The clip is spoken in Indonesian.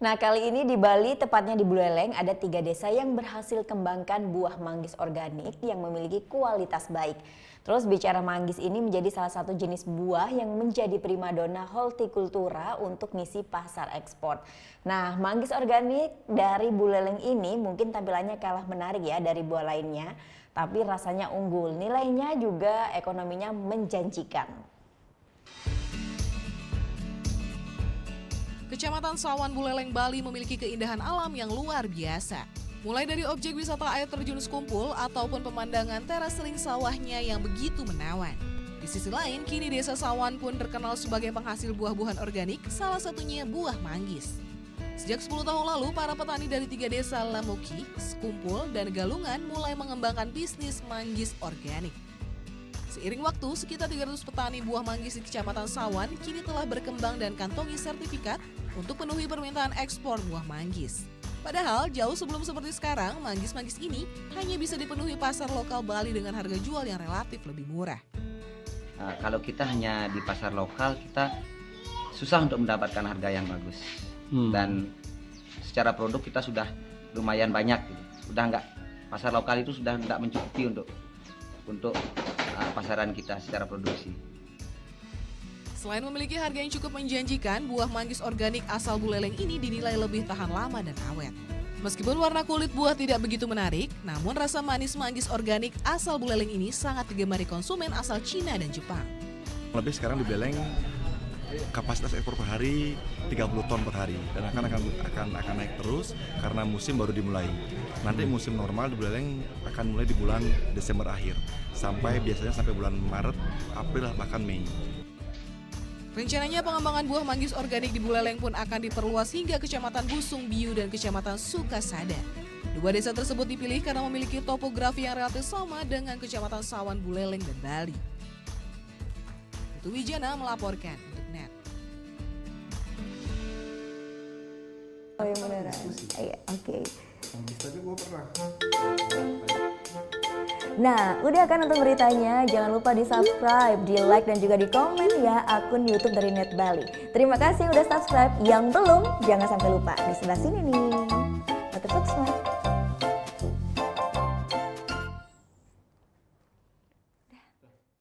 Nah, kali ini di Bali, tepatnya di Buleleng, ada 3 desa yang berhasil kembangkan buah manggis organik yang memiliki kualitas baik. Terus bicara manggis ini menjadi salah satu jenis buah yang menjadi primadona hortikultura untuk ngisi pasar ekspor. Nah, manggis organik dari Buleleng ini mungkin tampilannya kalah menarik ya dari buah lainnya, tapi rasanya unggul, nilainya juga ekonominya menjanjikan. Kecamatan Sawan Buleleng, Bali memiliki keindahan alam yang luar biasa. Mulai dari objek wisata air terjun Sekumpul ataupun pemandangan teras seling sawahnya yang begitu menawan. Di sisi lain, kini desa Sawan pun terkenal sebagai penghasil buah-buahan organik, salah satunya buah manggis. Sejak 10 tahun lalu, para petani dari 3 desa Lamuki, Sekumpul, dan Galungan mulai mengembangkan bisnis manggis organik. Seiring waktu, sekitar 300 petani buah manggis di Kecamatan Sawan kini telah berkembang dan kantongi sertifikat untuk penuhi permintaan ekspor buah manggis. Padahal jauh sebelum seperti sekarang, manggis-manggis ini hanya bisa dipenuhi pasar lokal Bali dengan harga jual yang relatif lebih murah. Kalau kita hanya di pasar lokal, kita susah untuk mendapatkan harga yang bagus. Dan secara produk kita sudah lumayan banyak. Sudah enggak, pasar lokal itu sudah enggak mencukupi untuk pasaran kita secara produksi. Selain memiliki harga yang cukup menjanjikan, buah manggis organik asal Buleleng ini dinilai lebih tahan lama dan awet. Meskipun warna kulit buah tidak begitu menarik, namun rasa manis manggis organik asal Buleleng ini sangat digemari konsumen asal Cina dan Jepang. Lebih sekarang di Buleleng kapasitas ekspor per hari 30 ton per hari dan akan naik terus karena musim baru dimulai. Nanti musim normal di Buleleng akan mulai di bulan Desember akhir biasanya sampai bulan Maret, April bahkan Mei. Rencananya pengembangan buah manggis organik di Buleleng pun akan diperluas hingga Kecamatan Busung Biu dan Kecamatan Sukasada. 2 desa tersebut dipilih karena memiliki topografi yang relatif sama dengan Kecamatan Sawan, Buleleng, dan Bali. Itu Wijana melaporkan untuk NET. Oh yang beneran? Iya, oke. Manggis tadi gue pernah. Nah, udah kan nonton beritanya? Jangan lupa di subscribe, di like, dan juga di komen ya akun YouTube dari Net Bali. Terima kasih udah subscribe. Yang belum, jangan sampai lupa. Di sebelah sini nih. Notif subscribe.